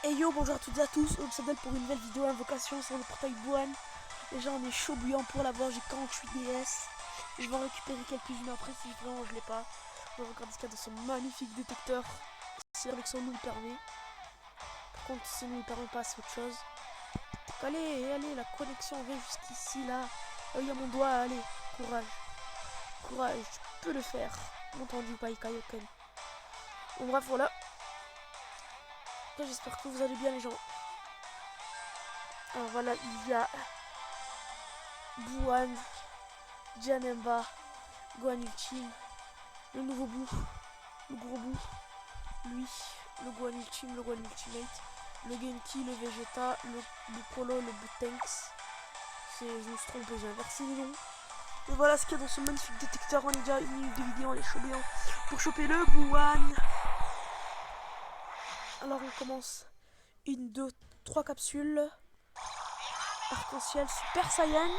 Et yo, bonjour à toutes et à tous, on s'appelle pour une nouvelle vidéo invocation sur le portail Bouane. Déjà on est chaud bouillant pour l'avoir, j'ai 48 DS. Je vais en récupérer quelques-unes après si vraiment je l'ai pas. On va regarder ce qu'il y a dans son magnifique détecteur. Si avec son nous le permet. Par contre si nous le permet pas c'est autre chose. Donc, allez, la connexion vient jusqu'ici là. Il y a mon doigt, allez, courage. Courage, tu peux le faire. Entendu, pas Kaioken. Bon bref voilà. J'espère que vous allez bien les gens. Alors voilà, il y a Bouane, Janemba, Gohan Ultime, le nouveau bout, le gros bout, lui, le Gohan Ultime, le Gohan Ultimate, le Genki, le Vegeta, le Piccolo, le Butenks. Je me suis trompé, j'ai inversé les noms. Et voilà ce qu'il y a dans ce magnifique détecteur. On est déjà 1 minute de vidéo, on est chaud bouillant pour choper le Bouane. Alors on commence 1, 2, 3 capsules. Arc-en-ciel Super Saiyan.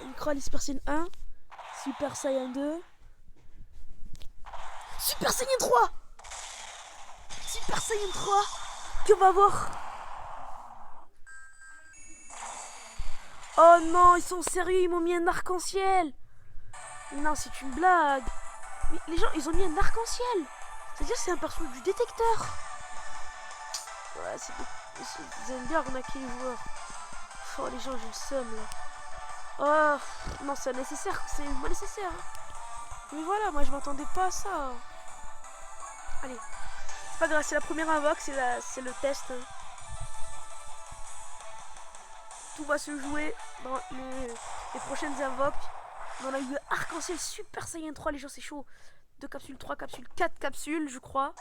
Micro Super Saiyan 1. Super Saiyan 2. Super Saiyan 3. Super Saiyan 3. Que va voir? Oh non, ils sont sérieux, ils m'ont mis un arc-en-ciel. Non, c'est une blague. Mais les gens, ils ont mis un arc-en-ciel. C'est-à-dire c'est un perso du détecteur. Ouais, ils aiment bien arnaquer les joueurs. Oh, les gens, j'ai le seum là. Oh, non, c'est nécessaire, c'est pas nécessaire. Mais voilà, moi je m'attendais pas à ça. Allez, c'est pas grave, c'est la première invoque, c'est le test. Tout va se jouer dans les prochaines invoques. On a eu Arc-en-ciel Super Saiyan 3, les gens, c'est chaud. 2 capsules, 3 capsules, 4 capsules, je crois.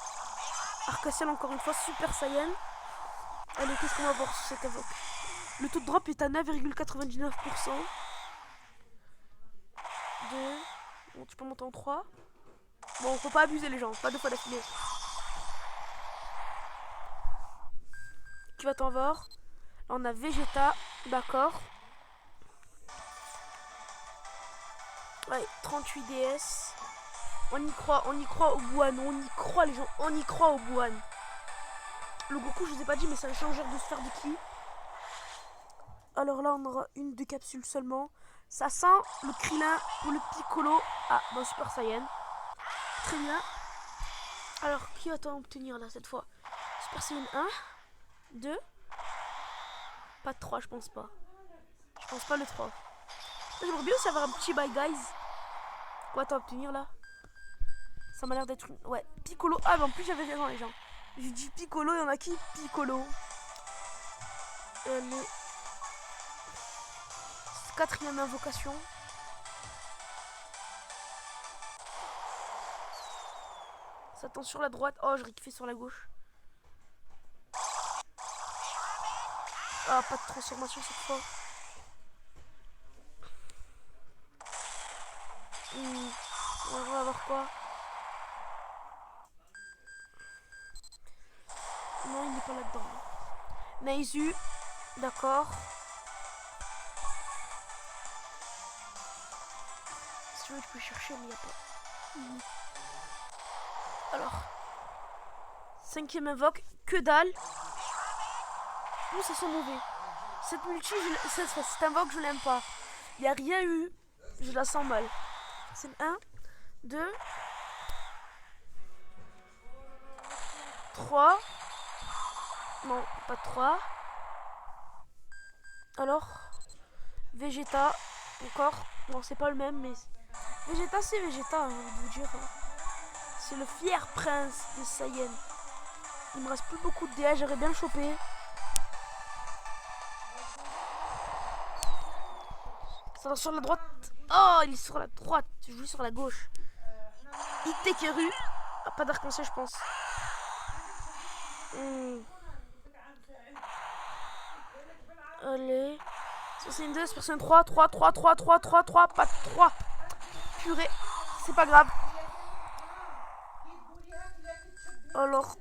Arc-en-ciel encore une fois, Super Saiyan. Allez, qu'est-ce qu'on va voir sur cette invoque? Le taux de drop est à 9,99%. 2. Bon, tu peux monter en 3. Bon, faut pas abuser les gens, pas 2 fois d'affilée. Qui va t'en voir? Là, on a Vegeta, d'accord. Ouais, 38 DS. On y croit au Bouane, on y croit les gens, on y croit au Bouane. Le Goku, je vous ai pas dit, mais c'est un changeur de sphère de ki. Alors là, on aura 1, 2 capsules seulement. Ça sent le Krillin ou le Piccolo. Ah, dans Super Saiyan. Très bien. Alors, qui va-t-on obtenir là cette fois? Super Saiyan 1, 2. Pas de 3, je pense pas. Je pense pas le 3. J'aimerais bien aussi avoir un petit bye guys. Quoi t'as obtenir là? Ça m'a l'air d'être une... Ouais, Piccolo. Ah, mais en plus j'avais raison les gens. J'ai dit Piccolo, il y en a qui? Piccolo. Les... 4e invocation. Ça tend sur la droite. Oh, je récupère sur la gauche. Ah, pas de transformation cette fois. On va voir quoi. Non, il n'est pas là-dedans. Naizu, d'accord. Si tu veux, tu peux chercher, mais il n'y a pas. Alors, 5e invoque, que dalle. Ouh, ça sent mauvais. Cette multi, cette invoque, je l'aime pas. Il n'y a rien eu. Je la sens mal. C'est 1, 2, 3. Non, pas 3. Alors, Vegeta, encore. Non, c'est pas le même, mais Vegeta, c'est Vegeta, j'ai envie de vous dire. C'est le fier prince des Saiyans. Il me reste plus beaucoup de DA, j'aurais bien le choper. Ça va sur la droite. Oh, il est sur la droite. Je joue sur la gauche. Itekeru. Ah, pas d'arc-en-ciel, je pense. Allez. 62, personne 3, 3, 3, 3, 3, 3, 3, pas de 3. Purée. C'est pas grave. Alors,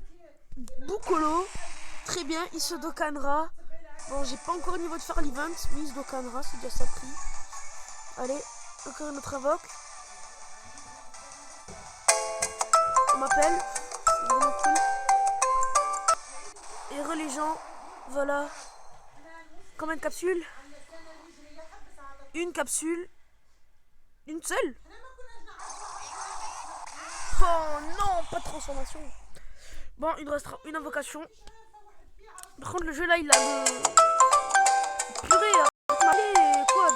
Piccolo. Très bien, il se dokanera. Bon, j'ai pas encore le niveau de faire l'event, mais il se dokanera, c'est déjà ça pris. Allez, encore une autre invoque. m'appelle. C'est vraiment cool. Et les gens, voilà. Combien de capsules? Une capsule. Une seule? Oh non, pas de transformation. Bon, il nous restera une invocation. Par contre, le jeu là, il a le... Purée, quoi?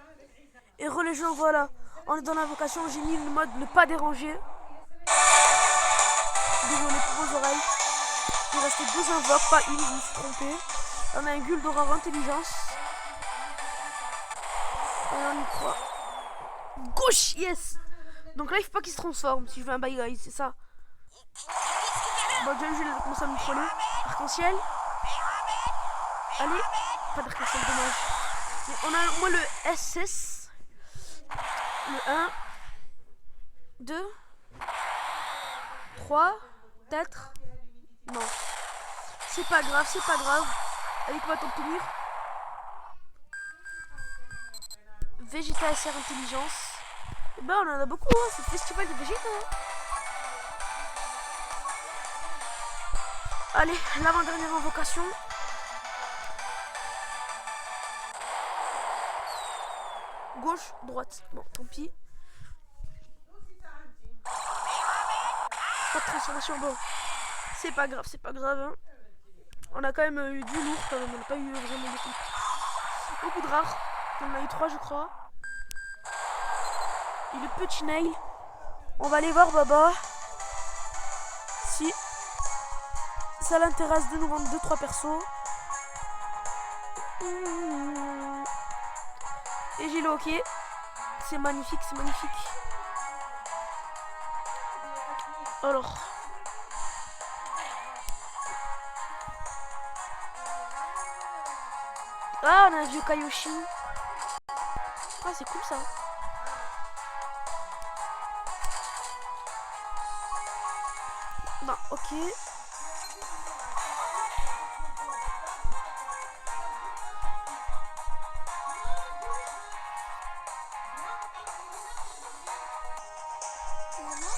Et les gens, voilà. On est dans l'invocation, j'ai mis le mode ne pas déranger. Désolé pour vos oreilles. Il restait 2 invoques, pas une, je me suis trompée. On a un Guldoror intelligence. Et on y croit. Gauche, yes. Donc là, il faut pas qu'il se transforme si je veux un bye guys, c'est ça. Bon, déjà, je vais commencer à me coller. Arc-en-ciel. Allez. Pas d'arc-en-ciel, dommage. Mais on a au moins le SS. Le 1. 2. 3. Peut-être. Non. C'est pas grave, c'est pas grave. Allez, quoi t'obtenir? Vegeta SR intelligence. Et ben on en a beaucoup, hein. C'est le festival de Vegeta. Hein. Allez, l'avant-dernière invocation. Gauche, droite. Bon, tant pis. Pas de transformation, bon. C'est pas grave, hein. On a quand même eu du lourd, quand même. On n'a pas eu vraiment beaucoup de rares. On en a eu 3, je crois. Et le petit Nail. On va aller voir Baba. Si ça l'intéresse de nous vendre 2-3 persos. Et j'ai le hockey. C'est magnifique, c'est magnifique. Alors. Ah, on a un vieux Kaioshi. Ah, c'est cool ça. Bah, ok.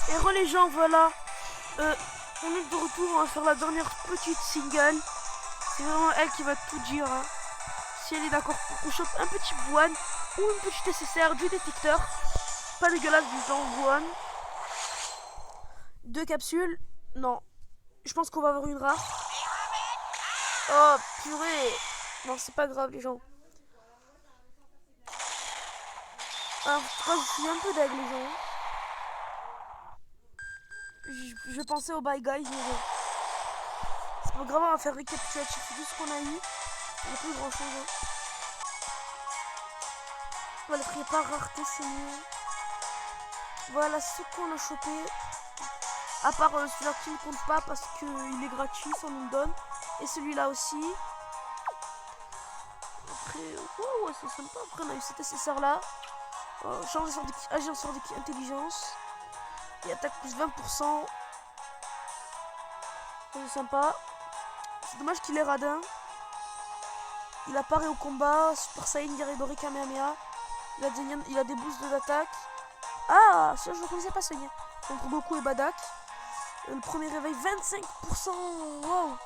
Et les gens, voilà. On est de retour, on va faire la dernière petite single. C'est vraiment elle qui va tout dire. Hein. Si elle est d'accord pour qu'on chope un petit Buan ou une petite SSR du détecteur. Pas dégueulasse du genre Buan. 2 capsules. Non. Je pense qu'on va avoir une rare. Oh purée. Non, c'est pas grave les gens. Alors, en tout cas, je suis un peu deg les gens. Je pensais au bye guys, mais bon. C'est pas grave, on va faire récapitulatif de ce qu'on a eu. Il n'y a plus grand chose. Hein. Voilà, prépare, rareté, c'est mieux. Voilà ce qu'on a chopé. À part celui-là qui ne compte pas parce qu'il est gratuit, ça nous le donne. Et celui-là aussi. Après, oh, ouais, c'est sympa. Après, on a eu cet SSR là. Changer sur des qui, agir sur des qui intelligence. Et attaque plus 20%. C'est sympa. C'est dommage qu'il est radin. Il apparaît au combat. Super Saiyan, Gyarados, Kamehameha. Il a des boosts d'attaque. Ah, ça je ne connaissais pas Saiyan. Contre Goku et Badak. Le premier réveil, 25%. Wow.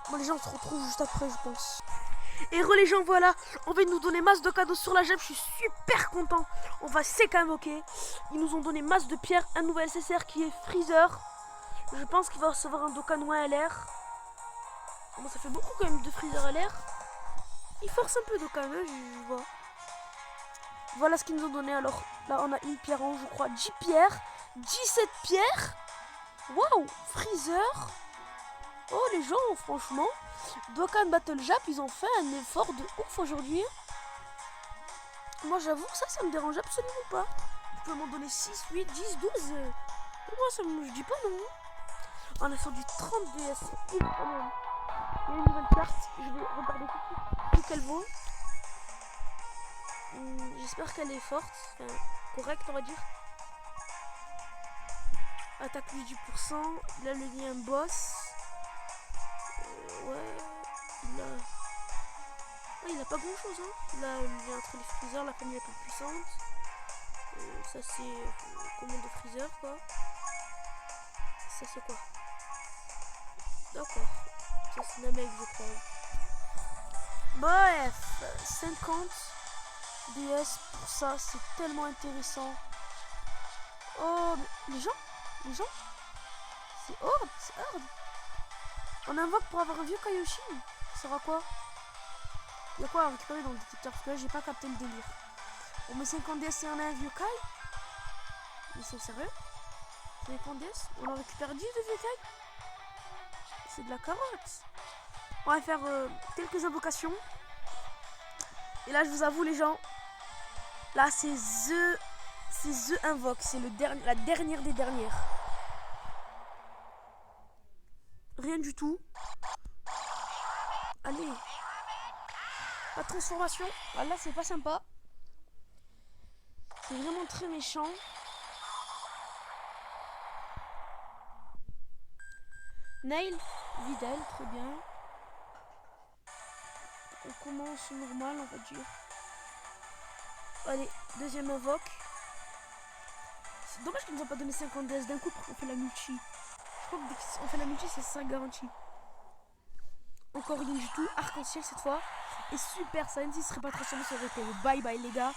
Bon, les gens se retrouvent juste après, je pense. Et les gens, voilà, on va nous donner masse de cadeaux sur la gemme. Je suis super content. On va s'écavoquer. Ils nous ont donné masse de pierres. Un nouvel SSR qui est Freezer. Je pense qu'il va recevoir un Dokkan LR. Bon, ça fait beaucoup quand même de Freezer LR. Il force un peu Dokkan, je vois. Voilà ce qu'ils nous ont donné. Alors là, on a une pierre en, je crois, 10 pierres. 17 pierres. Waouh, Freezer. Oh, les gens, franchement. Dokkan Battle Jap, ils ont fait un effort de ouf aujourd'hui. Moi, j'avoue que ça me dérange absolument pas. Vous pouvez m'en donner 6, 8, 10, 12. Moi, ça me... je dis pas non. On a sur du 30 DS. C'est cool quand même. Il y a une nouvelle carte. Je vais regarder tout qu'elle vaut. J'espère qu'elle est forte. Enfin, correcte, on va dire. Attaque plus 10%. Là, le lien boss. Ouais. Là. Ah, il a pas grand chose. Hein. Là, le lien entre les freezers, la famille la plus puissante. Ça c'est commande de freezer quoi. Ça c'est quoi? D'accord. Ça c'est la mec je crois. Bref, 50 DS pour ça, c'est tellement intéressant. Oh, mais les gens, c'est Horde. On invoque pour avoir un vieux Kaioshi. Ça sera quoi? Il y a quoi à récupérer dans le détecteur? Parce que là, j'ai pas capté le délire. On met 50 DS et on a un vieux Kai? Mais c'est sérieux? 50 DS? On en récupère 10 de vieux Kai? C'est de la carotte. On va faire quelques invocations. Et là, je vous avoue, les gens, là, c'est The Invoque. C'est la dernière des dernières. Rien du tout. Allez. La transformation. Ah, là, c'est pas sympa. C'est vraiment très méchant. Nail. Vidal, très bien. On commence normal, on va dire. Allez, deuxième invoque. C'est dommage qu'ils nous ont pas donné 50 DS d'un coup pour qu'on fait la multi. Je crois que dès qu'on fait la multi, c'est 5 garanties. Encore rien du tout. Arc-en-ciel cette fois. Et Super Saiyan 6 serait pas transformé, ça aurait été bye bye les gars.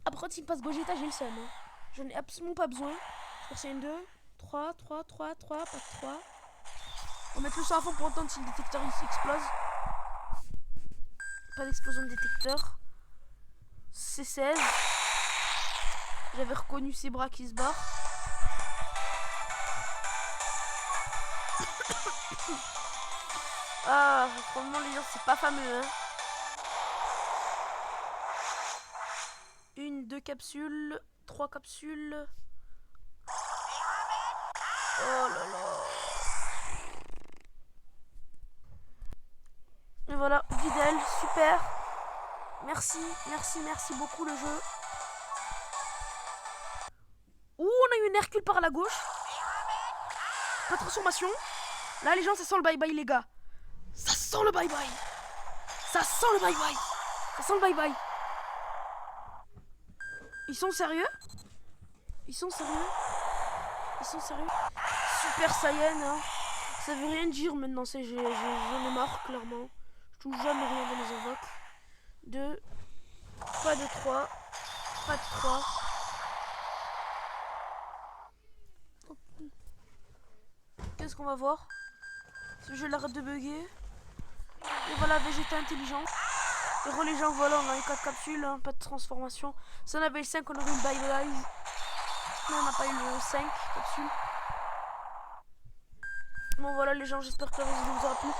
Après, s'il passe Gogeta, j'ai le seum. Hein. J'en ai absolument pas besoin. Super Saiyan 2, 3, pas de 3. On met tout ça à fond pour entendre si le détecteur ici explose. Pas d'explosion de détecteur. C16. J'avais reconnu ses bras qui se barrent. Ah, franchement les gens, c'est pas fameux. Hein. 1, 2 capsules, 3 capsules. Oh là là. Et voilà, Videl, super. Merci beaucoup le jeu. Ouh, on a eu une Hercule par la gauche. Pas de transformation. Là les gens, ça sent le bye bye les gars. Ça sent le bye bye. Ça sent le bye bye. Ça sent le bye bye. Ils sont sérieux? Ils sont sérieux? Super Saiyan, hein. Ça veut rien dire maintenant, j'en ai marre clairement. Je touche jamais rien dans les invoques. 2, pas de 3, pas de 3. Qu'est-ce qu'on va voir? Ce jeu l'arrête de bugger. Et voilà, Vegeta intelligent. Et les gens, voilà, on a eu 4 capsules, hein, pas de transformation. Si on avait le 5, on aurait eu le bye bye. Mais on n'a pas eu le 5 capsules. Bon voilà les gens, j'espère que la vidéo vous aura plu.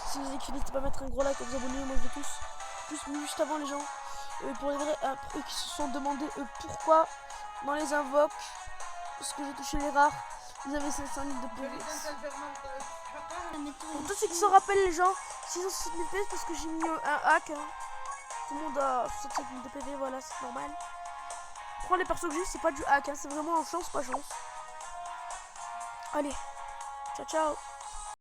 Si vous avez kiffé, n'hésitez pas à mettre un gros like et à vous abonner, moi je veux tous. Plus, mais juste avant les gens, pour les vrais, pour eux qui se sont demandé pourquoi dans les invoques, parce que j'ai touché les rares, vous avez 500 000 de PV. Pour tous ceux qui s'en rappellent les gens, 660 000 PV parce que j'ai mis un hack. Hein. Tout le monde a 65 000 de PV, voilà, c'est normal. Prends les persos que j'ai, c'est pas du hack, hein, c'est vraiment en chance, pas chance. Allez, ciao ciao.